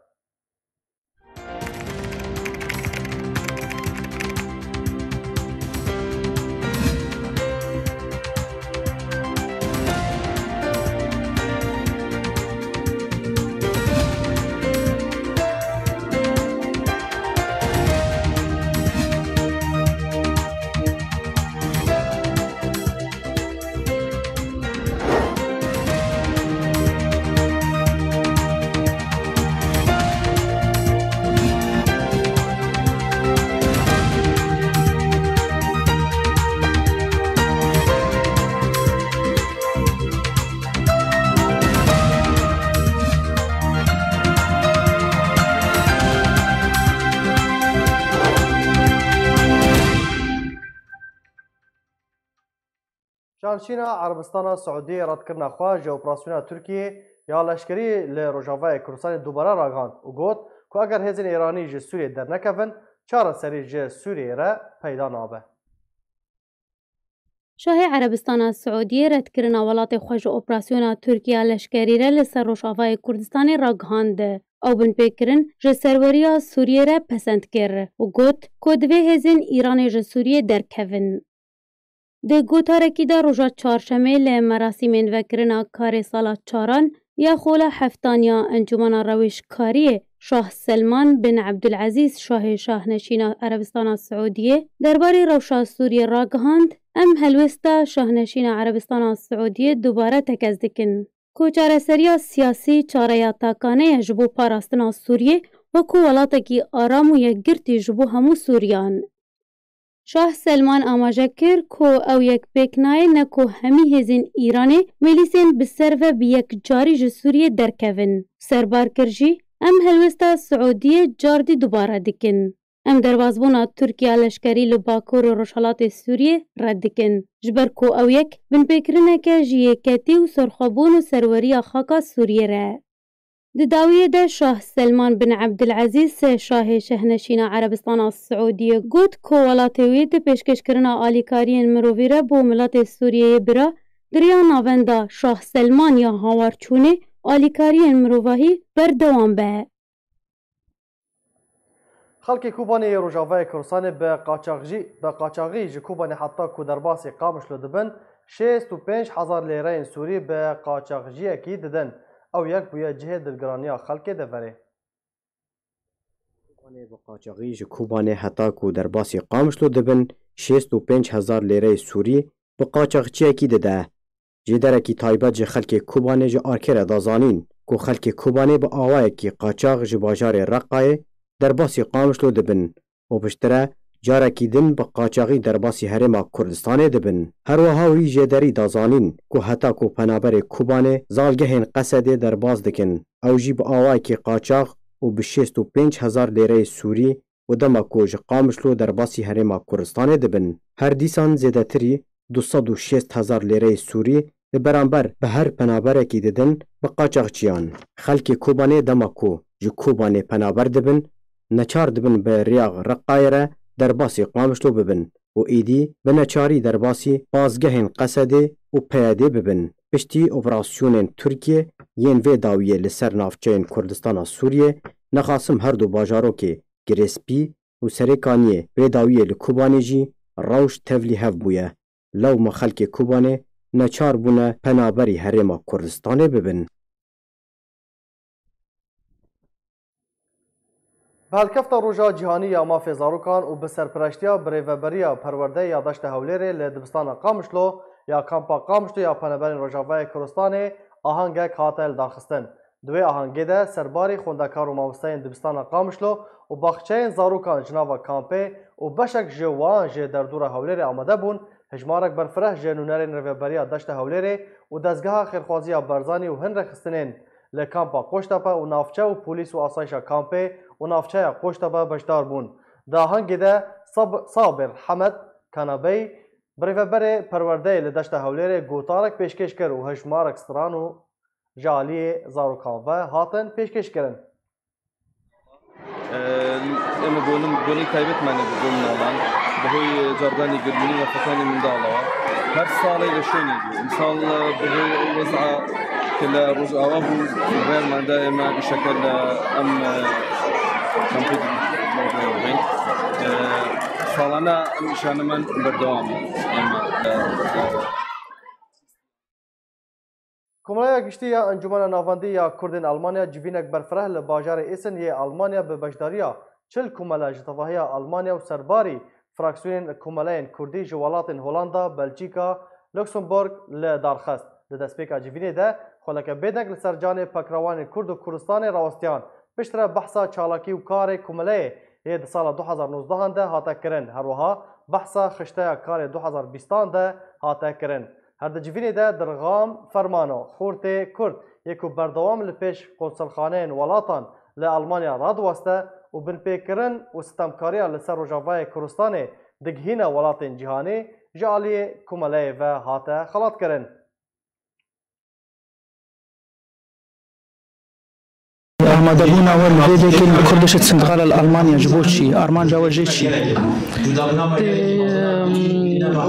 شانشینا عربستان سعودی رد کرنا خواج اپراسیون ترکیه یا لشکری لروجاوای کردستان دوباره راگاند و گوت که اگر هزین ایرانی جه سوریه در نکفن چهار سری جه سوریه را پیدا نابه. شاه عربستان سعودی رد کرنا ولات خواج اپراسیون ترکیه لشکری را لسر روجاوای کردستان راگاند او بن پیکرن جه سروریا سوریه را پسند کرد و گوت که دوی هزین ایرانی جه سوریه در کفن. ده گوتارکی دا روژا چهارشنبه ل مراسمین وکرنا کار سالا چاران یا خولا هفتانیا انجمن روشکاری شاه سلمان بن عبدالعزیز شاهنشین عربستان سعودیه درباره روشا سوریه راگهاند ام هلوستا شاهنشین عربستان سعودیه دوباره تکز دکن. کوچاره سریا سیاسی چاره تاکانه جبو پاراستنا سوریه و کو ولاتکی آرام و یک گرتی جبو همو سوریان. شاه سلمان آماجه کرد که او یک بکنای نکو همی هزین ایرانی ملیسین بسر و بیک جاری جه سوریه درکوین. سربار کرجی ام هلوستا سعودیه جاردی دوباره دکن. ام دروازبونا ترکیه لشکری لباکور و رشالات سوریه رد دکن. جبر که او یک بن بکرنه که جیه کتی و سرخابون و سروری خاکا سوریه را. دداویه ده شاه سلمان بن عبدالعزیز شاه شهنشین عربستان سعودیه گوت که ولاتویه ده پیشکش کرنا آلیکارین مروویره بو ملت سوریه برا دریا ناوندا شاه سلمان یا هاورچونه آلیکارین مروواهی بردوام به. خلق کوبانی روجاوای کردستان به قاچاقی جه کوبانی حتی که در باسی قامش لدبن 65,000 لیره سوری به قاچاقجی اکی ددن. او یک بویا جهه دلگرانیا خلق دفره. کوبانی با قاچاقی جه کوبانی حتی که در باسی قامش لدبن 65,000 لیره سوری به قاچاقچی اکی دده. جه درکی تایبت جه خلق کوبانی جه آرکه دازانین که خلق کوبانی با آوائه که قاچاق جه باجار رقای در باسی قامش لدبن و پشتره جارکی دن به قاچاقی درباسی هرما کردستان دبن. هر وها وی جدری دازانین که حتی کو پنابر کوبانه زالگهین قصده درباز دکن. او جی به آوای که قاچاق و به 65,000 لیره سوری و دما کوج قامشلو درباسی هرما کردستان دبن. هر دیسان زیده تری 206,000 لیره سوری برانبر به هر پنابره کی ددن به قاچاقچیان. خلک کوبانه دما کو جو کوبانه پنابر دبن نچار دبن به ریاغ رقایره درباسی قامشلو ببن و ایدی به نچاری درباسی بازگهین قصده و پیاده ببن. پشتی اپراسیونین ترکیه یین و داویه لسر نافچین کردستان سوریه نخاسم هر دو باجارو که گریسپی و سریکانیه و داویه لکوبانه جی روش تفلی هف بویه. لو ما خلک کوبانه نچار بونه پنابری هرما کردستانه ببن. بهالکفتا روژا جیهانی یا مافی زاروکان و به سرپرشتیا بریفبریا پرورده یادداشت هولێرê li dibistana Qamişlo ya kampa Qamişlo ya peneberên Rojavayê Kurdistanê ahangek hate li darxistin. Di wê ahangê de serbarî xwendekar û mamosteyên dibistana Qamişlo û baxçeyên zarokan ji nava kampê û beşek ji wan jê derdora Hewlêrê amade bûn, hejmarek berfireh ji nûnerên rêveberiya deşta Hewlêrê û dezgeha xêrxwaziya Barzanî û hin rexistinên li kampa Qoştepe û navçe û polîs û asayişa kampê û navçeya Qoştepe beşdar bûn. Di ahangê de Sabir Hemed Kanabey birêveberê perwerdeyê li deşta Hewlêrê gotarek pêşkêş kir û hejmarek stran û ji aliyê zarokan ve hatin pêşkêşkirin. Em bonê taybetmane bi bûn nalan bi hoy cardanê girmînî ve fetanê min dalawa her salê li şonê bû. Misal bi hoy weza ki li Rojava bû rêman de em bi şekel em kampê dibin. Salana em îşanemen berdewam e. Komlaya giştî ya Encûmena Navendî ya Kurdên Almanya civînek berfireh li bajarê Êsin yê Almanya bi beşdariya çil komele ji tevahiya Almanya û serbarî fraksiyonên komeleyên Kurdî ji welatên Hollanda, Belçîka, Luxemburg li darxist. Di destpêka civînê de xweleke bêdeng li ser canê pekrawanên Kurd û Kurdistanê rawistiyan. Piştre behsa çalakî û karê komeleyê yê di sala 2019 de hate kirin. Her wiha behsa xişteya karê 2020 de hate kirin. Her di civînê de dirgam fermano xortê Kurd yê ku berdewam li pêş konselxaneyên welatan li Almanya radiweste û binpêkirin û stemkariya li ser Rojavayê Kurdistanê digihîna welatên cîhanê ji aliyê komeleyê ve hate xelatkirin. آمادهبوون ئەوە لێ دەکەین کوردشت سندغالە لە ئەڵمانیا ji بۆ چی ئارمانجا وەژێ چی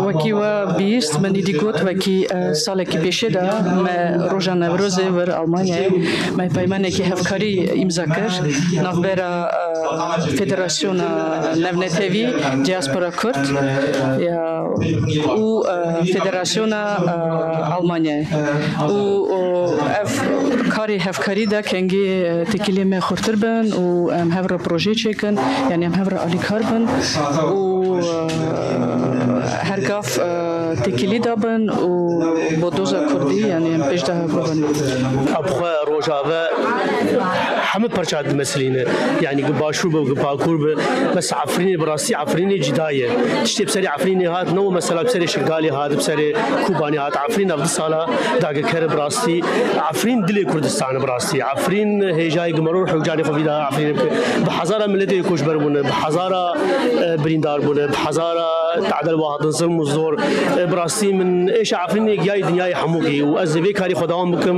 وەکیوە بیست منی دیگوت وەکی ساڵێکی پێشێدا me ڕۆژە نەورۆزێ وەر ئەڵمانیای me پەیمانێکی هەفکاری ئیمزا کرد navbera فێدراسیۆنە نەڤنێتێڤی دیاسپۆرا کورد û فێدراسیۆنە ئەڵمانیای û ev karê hevkarî de kengê tekilê me xurtir bin û em hev re projê çêkin yani em hev re alîkar bin û hergav tekilî dabin û bo doza Kurdî yani em pêş de hebin. Abxwe rojave hemû perça dimesilîne yani başûr be bakur be mesela Afrînê bi rastî Afrînê cîda ye tiştê bi serê Afrînê hat ne mesela bi serê Şingalê hat bi serê Kobanî hat Afrîn ev di sala dagekere bi rastî Afrîn dilê Kurdistanê bi rastî Afrîn hêjayê gimeror hewcanê xwe vî da Afrînê bi hezara milletê koçber bûne bi hezara birîndar bûne bi hezara تعدل واحد ظلم وزور براسي من ايش عارفين جاي دنياي حموكي وازبي كاري خدام بكم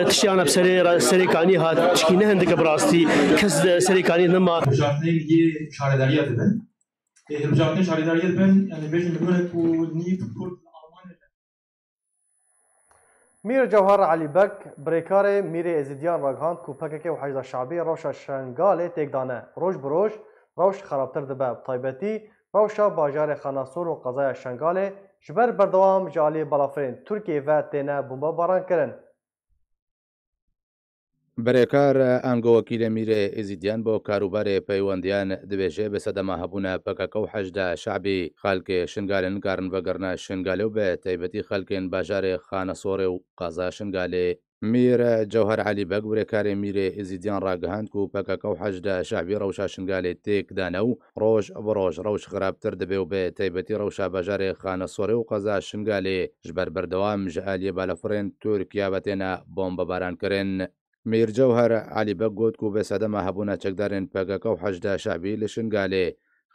تشي انا بسري كاني هات تشكينه عندك براستي كز سري كاني نما جاتني يجي شهداء دبن جاتني شهداء دبن يعني بيجي نقول ونيت كل میر جوهر علی بک بریکار میر ازیدیان راگهاند کو پکک و حشد شعبی روش شنگاله تکدانه روش بروش روش خرابتر دبه طایبتی روشا باجار خاناسور و قضای شنگاله جبر بردوام جالی بلافرین ترکیه و تینه bombebaran کرن. برێکار ئەنگۆ وەکیلە میرە ئێزیدیان بۆ کاروبارێ پەیوەندیان دەبێژێ بە سەدەما هەبوونە پەکەکە و حەشدا شعبی خەڵکێ شنگالێن کارن بەگەرنە شنگالێ و بە تایبەتی خەڵکێن باژارێ خانەسۆڕێ و قازا شنگالێ میر جوهر علی بەگ وێکارێ میرێ ئێزیدیان ڕاگەهاند و پەکەکە و حەجدە شعبی ڕەوشا شنگالێ تێکدانە و ڕۆژ بڕۆژ ڕەوش خراپتر دەبێ و بێ تایبەتی ڕەوشا بەژارێ خانە سۆرێ و قەزا شنگالێ ژبەر بەردەوام ژە ئالیە بالەفڕێن تورکیا بەتێنە بۆمبەبارانکردن. میر جوهر علی بەگ گوت و بێ سەدەما هەبوونە چەکدارên پەکەکە و حەجدە شعبی لە شنگالێ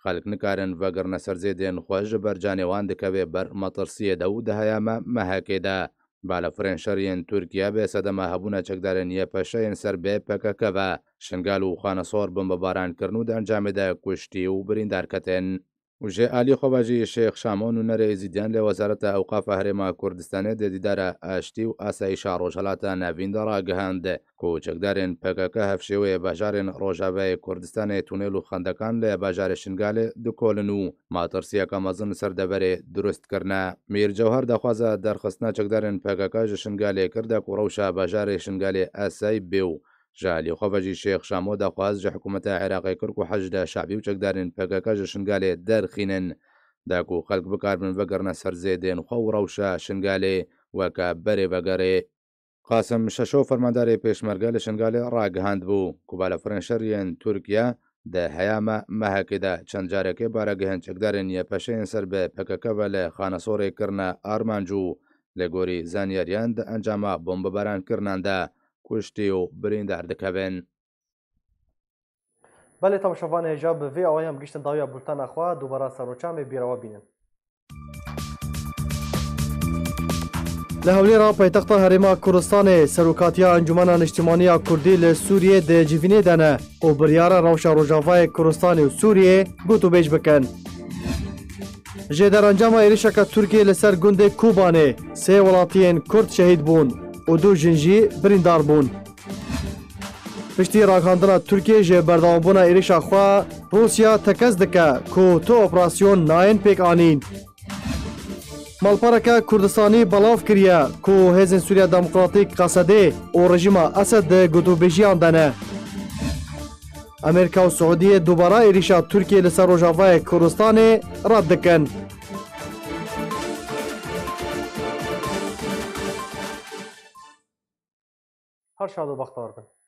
خەڵک نکارن بەگەڕنە سەرزێدێن خۆش بەرجانێوان دەکەوێ بەر مەترسیەدا و دەهەیامە مەهەکێدا. بالەفرێن شەریên تورکیا بێ سەدەما هەبوونە چەکدارên یەپەشەیەن سەر بێ پەکەکەوە شنگال و خانەسۆر بمبەبارانکردن و دەنجامێدا کوشتی و بریندار کەتێن. وژێ ئالی خۆباژی شێخ شامۆن و نەرە ئێزیدیان لێ وەزارەتە ئەوقافە هەرێما کوردستانê dê dîdara ئاشتی و ئاسایشا ڕۆژهەڵاتە ناڤînدا ڕاگەهاند ku çekdarên PKK hevşêwê bajarên Rojavayê Kurdistanê tunêl û xendekan li bajarê Şingalê dikolin û matirsiyeka mezin ser deverê durustkirine. Mîr Cewher daxwaza derxistina çekdarên PKK ji Şingalê kirde ku rewşa bajarê Şingalê esay bê û ji alî xwe ve jî Şêx Şamo daxwaz ji hikûmeta Iraqê kir ku hejde şebî û çekdarên PKK ji Şingalê derxînin da ku xelk bikarbin vegirne ser zêdên xwe û rewşa Şingalê weke berê vegerê. قاسم شەشۆ فەرماندارê پێشمەرگە لە شنگالê ڕاگەهاند بوو ku balafirên şeriyên Tirkiye di heyama mehekê de çend carekê baregihên çekdarên yêpeşeyên ser bi PKK ve li xanesorê kirine armanc û lê gorî zanyariyan di encama bombebarankirinان de kuştî û birîndar dikevin. Belê tamaşevanê hêja bi vê awayan giştin dawiya bultena xwe dubara serroçamê bîrawa bînin. Li Hewlêra paytexta Herêma Kurdistanê serokatiya Encumena Niştimaniya Kurdî li Sûriyê di civînê de ne û biryara rewşa Rojavayê Kurdistanê û Sûriyê gotûbêj bikin. Ji derencama êrişeka Tirkiyê li ser gundê Kobanî sê welatiyên Kurd şehîd bûn û du jin jî birîndar bûn. Piştî ragihandina Tirkiye ji berdewambûna êrişa xwe Rûsya tekez dike ku tu operasyon nayên pêk anîn. Malpereke Kurdistanî belav kiriye ku Hêzên Sûriya Demokratîk Qesedê û rejîma Esed di gotûbêjiyan de ne. Amerîka û Siûdiyê dubara êrişa Tirkiye li ser Rojavayê Kurdistanê red dikin. Her şad û bextewar bin.